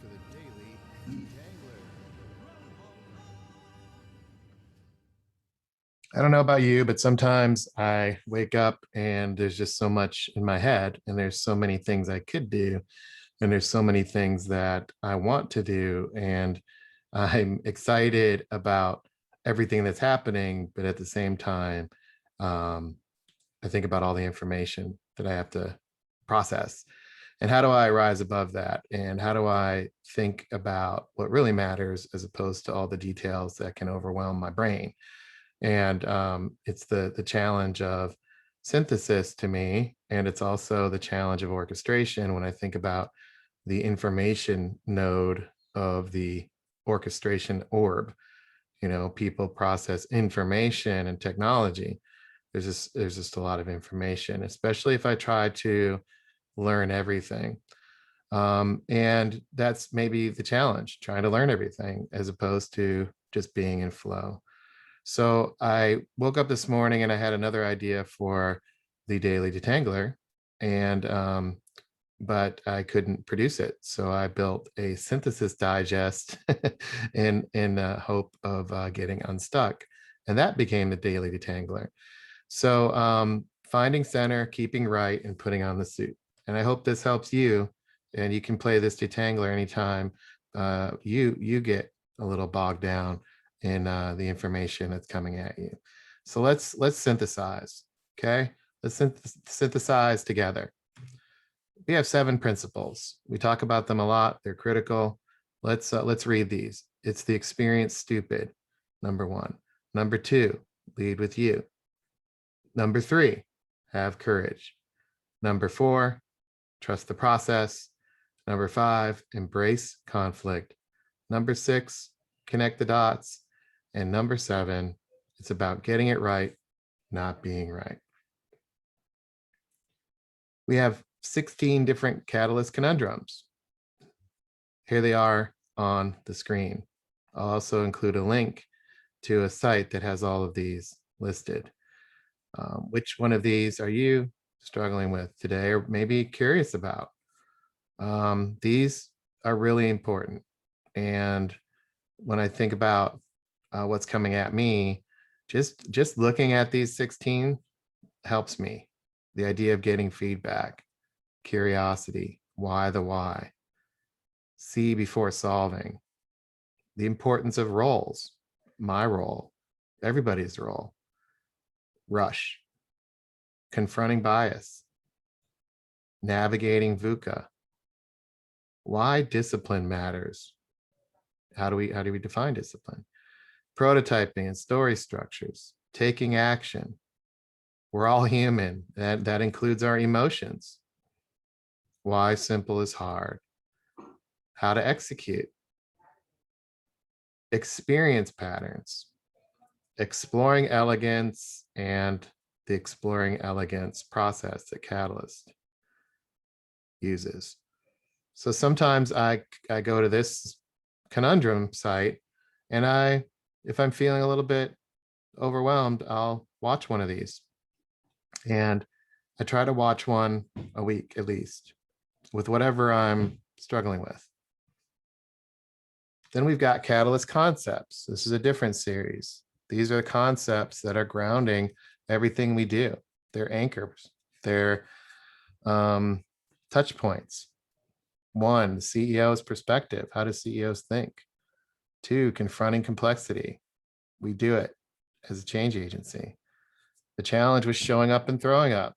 time for the Daily Detangler. I don't know about you, but sometimes I wake up and there's just so much in my head, and there's so many things I could do, and there's so many things that I want to do, and I'm excited about everything that's happening, but at the same time, um, I think about all the information that I have to process. And how do I rise above that? And how do I think about what really matters as opposed to all the details that can overwhelm my brain? And it's the challenge of synthesis to me, and it's also the challenge of orchestration when I think about the information node of the orchestration orb. You know, people process information and technology. There's just a lot of information, especially if I try to learn everything. And that's maybe the challenge, trying to learn everything as opposed to just being in flow. So I woke up this morning and I had another idea for the Daily Detangler, and but I couldn't produce it. So I built a synthesis digest in hope of getting unstuck, and that became the Daily Detangler. So finding center, keeping right, and putting on the suit. And I hope this helps you. And you can play this detangler anytime you get a little bogged down in the information that's coming at you. So let's synthesize. Okay, let's synthesize together. We have 7 principles. We talk about them a lot. They're critical. Let's read these. It's the experience stupid. Number 1. Number 2, lead with you. Number 3, have courage. Number 4, trust the process. Number 5, embrace conflict. Number 6, connect the dots. And number 7, it's about getting it right, not being right. We have 16 different catalyst conundrums. Here they are on the screen. I'll also include a link to a site that has all of these listed. Which one of these are you struggling with today, or maybe curious about? These are really important. And when I think about what's coming at me, just looking at these 16 helps me. The idea of getting feedback, curiosity, why the why, see before solving, the importance of roles, my role, everybody's role, rush, confronting bias, navigating VUCA, why discipline matters. How do we define discipline? Prototyping and story structures, taking action. We're all human. That includes our emotions. Why simple is hard. How to execute. Experience patterns. Exploring elegance and the exploring elegance process that Catalyst uses. So sometimes I go to this conundrum site, and if I'm feeling a little bit overwhelmed, I'll watch one of these. And I try to watch one a week at least with whatever I'm struggling with. Then we've got Catalyst Concepts. This is a different series. These are the concepts that are grounding everything we do. They're anchors. They're touch points. 1, the CEO's perspective. How do CEOs think? 2, confronting complexity. We do it as a change agency. The challenge was showing up and throwing up.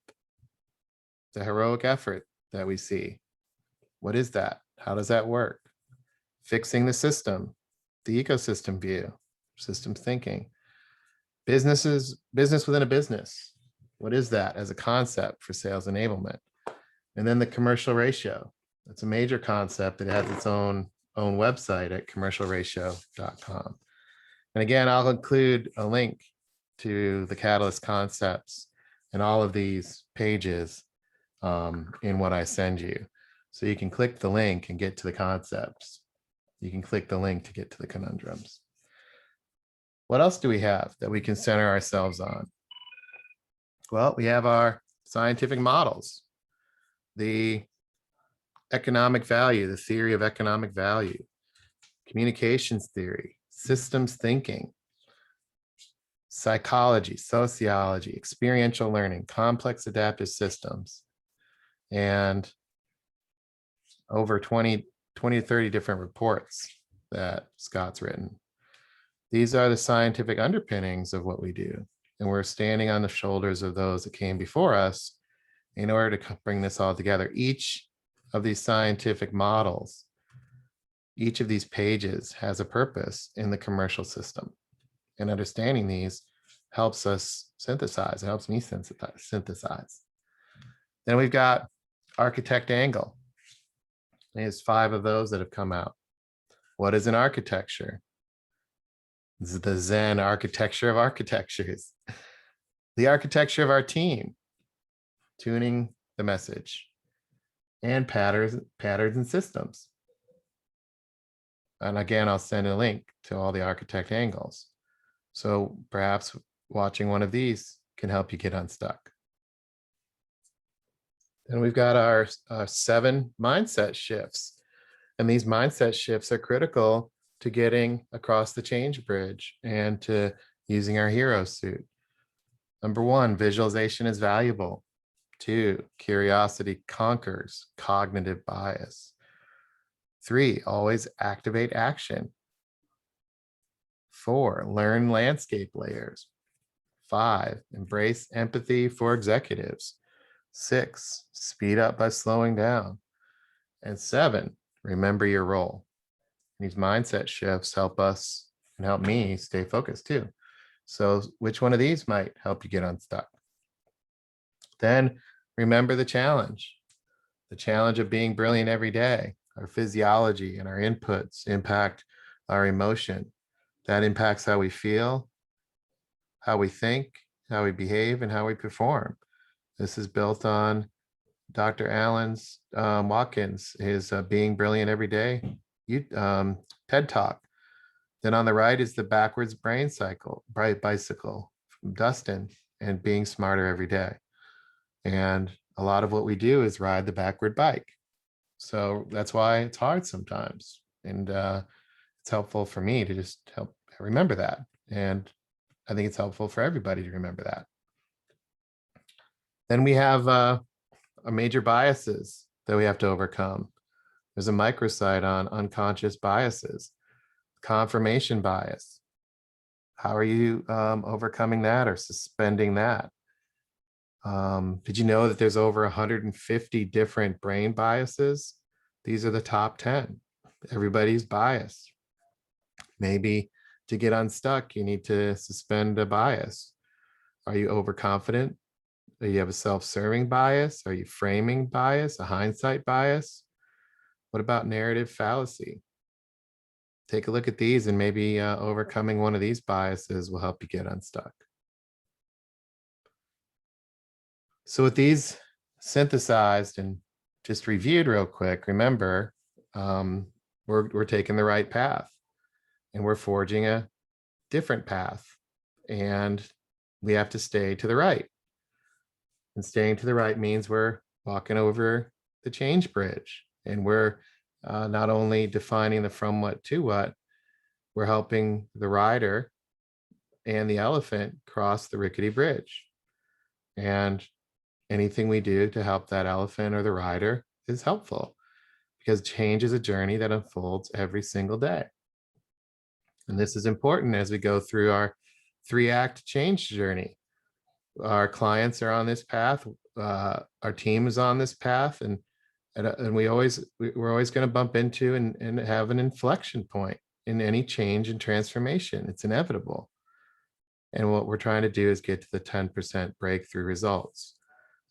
The heroic effort that we see. What is that? How does that work? Fixing the system, the ecosystem view, systems thinking. Business within a business. What is that as a concept for sales enablement? And then the commercial ratio. That's a major concept that has its own website at commercialratio.com. And again, I'll include a link to the Catalyst concepts and all of these pages in what I send you. So you can click the link and get to the concepts. You can click the link to get to the conundrums. What else do we have that we can center ourselves on? Well, we have our scientific models. The economic value, the theory of economic value, communications theory, systems thinking, psychology, sociology, experiential learning, complex adaptive systems, and over 20 to 30 different reports that Scott's written. These are the scientific underpinnings of what we do. And we're standing on the shoulders of those that came before us in order to bring this all together. Each of these scientific models, each of these pages has a purpose in the commercial system. And understanding these helps us synthesize. It helps me synthesize. Then we've got architect angle. There's 5 of those that have come out. What is an architecture? This is the Zen architecture of architectures. The architecture of our team, tuning the message, and patterns and systems. And again, I'll send a link to all the architect angles. So perhaps watching one of these can help you get unstuck. Then we've got our 7 mindset shifts. And these mindset shifts are critical to getting across the change bridge and to using our hero suit. Number 1, visualization is valuable. 2, curiosity conquers cognitive bias. 3, always activate action. 4, learn landscape layers. 5, embrace empathy for executives. 6, speed up by slowing down. And 7, remember your role. These mindset shifts help us and help me stay focused too. So which one of these might help you get unstuck? Then remember the challenge of being brilliant every day. Our physiology and our inputs impact our emotion. That impacts how we feel, how we think, how we behave, and how we perform. This is built on Dr. Alan's Watkins, his Being Brilliant Every Day TED Talk. Then on the right is the backwards brain cycle, bright bicycle from Dustin, and Being Smarter Every Day. And a lot of what we do is ride the backward bike. So that's why it's hard sometimes. And it's helpful for me to just help remember that. And I think it's helpful for everybody to remember that. Then we have our major biases that we have to overcome. There's a microsite on unconscious biases, confirmation bias. How are you overcoming that or suspending that? Did you know that there's over 150 different brain biases? These are the top 10. Everybody's biased. Maybe to get unstuck, you need to suspend a bias. Are you overconfident? Do you have a self-serving bias? Are you framing bias, a hindsight bias? What about narrative fallacy? Take a look at these and maybe overcoming one of these biases will help you get unstuck. So with these synthesized and just reviewed real quick, remember, we're taking the right path and we're forging a different path, and we have to stay to the right. And staying to the right means we're walking over the change bridge, and we're not only defining the from what to what, we're helping the rider and the elephant cross the rickety bridge. And anything we do to help that elephant or the rider is helpful, because change is a journey that unfolds every single day. And this is important as we go through our 3-act change journey. Our clients are on this path. Our team is on this path, and we're always going to bump into and have an inflection point in any change and transformation. It's inevitable. And what we're trying to do is get to the 10% breakthrough results.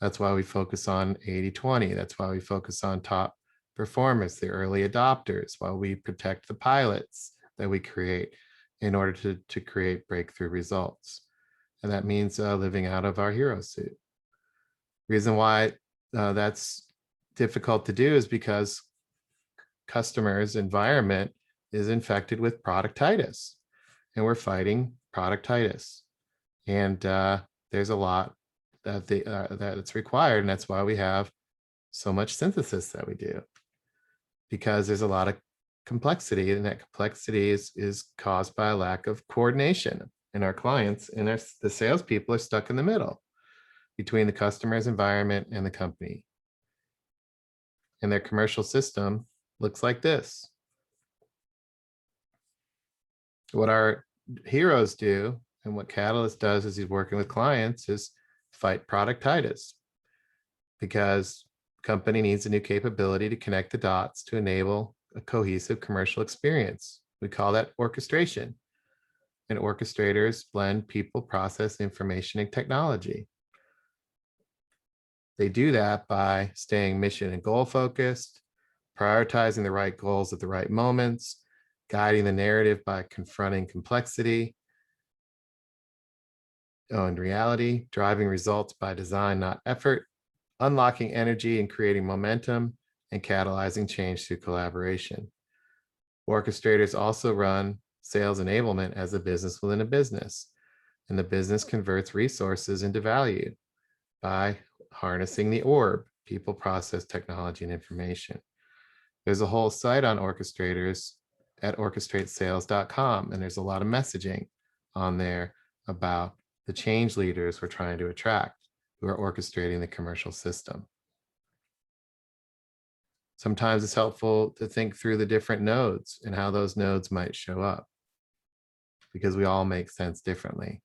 That's why we focus on 80-20. That's why we focus on top performers, the early adopters, while we protect the pilots that we create in order to create breakthrough results. And that means living out of our hero suit. Reason why that's difficult to do is because customers' environment is infected with productitis, and we're fighting productitis. And there's a lot that's required, and that's why we have so much synthesis that we do. because there's a lot of complexity, and that complexity is caused by a lack of coordination. And our clients and the salespeople are stuck in the middle between the customer's environment and the company. And their commercial system looks like this. What our heroes do and what Catalyst does as he's working with clients is fight productitis, because company needs a new capability to connect the dots to enable a cohesive commercial experience. We call that orchestration. And orchestrators blend people, process, information, and technology. They do that by staying mission and goal focused, prioritizing the right goals at the right moments, guiding the narrative by confronting complexity, and reality, driving results by design, not effort, unlocking energy and creating momentum, and catalyzing change through collaboration. Orchestrators also run sales enablement as a business within a business, and the business converts resources into value by harnessing the orb: people, process, technology, and information. There's a whole site on orchestrators at orchestratesales.com, and there's a lot of messaging on there about the change leaders we're trying to attract who are orchestrating the commercial system. Sometimes it's helpful to think through the different nodes and how those nodes might show up, because we all make sense differently.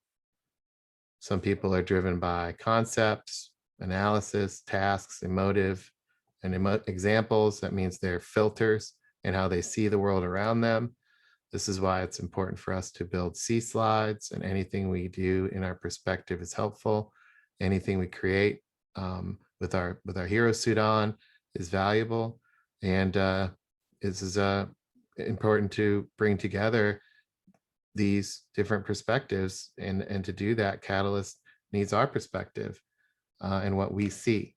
Some people are driven by concepts, analysis, tasks, emotive, and examples. That means they're filters and how they see the world around them. This is why it's important for us to build C slides, and anything we do in our perspective is helpful. Anything we create with our hero suit on is valuable. And this is important to bring together these different perspectives. And to do that, Catalyst needs our perspective and what we see.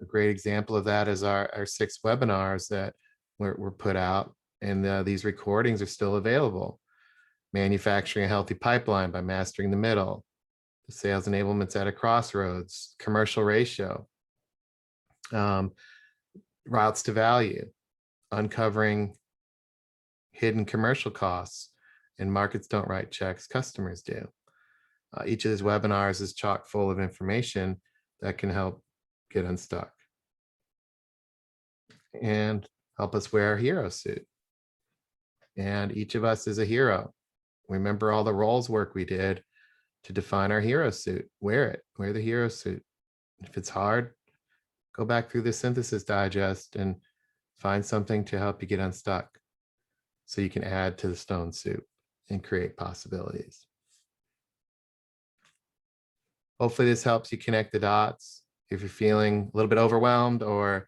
A great example of that is our 6 webinars that were put out, and these recordings are still available. Manufacturing a healthy pipeline by mastering the middle, the sales enablements at a crossroads, commercial ratio, routes to value, uncovering hidden commercial costs, and markets don't write checks, customers do. Each of these webinars is chock full of information that can help get unstuck and help us wear our hero suit. And each of us is a hero. Remember all the roles work we did to define our hero suit. Wear it, wear the hero suit. If it's hard, go back through the synthesis digest and find something to help you get unstuck so you can add to the stone soup and create possibilities. Hopefully this helps you connect the dots. If you're feeling a little bit overwhelmed or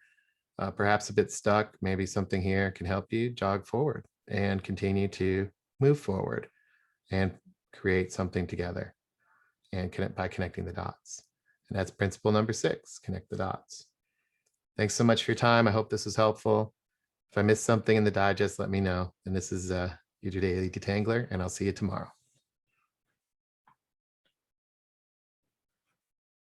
perhaps a bit stuck, maybe something here can help you jog forward and continue to move forward and create something together, and connect by connecting the dots. And that's principle number 6, connect the dots. Thanks so much for your time. I hope this was helpful. If I missed something in the digest, let me know. And this is your Daily Detangler, and I'll see you tomorrow.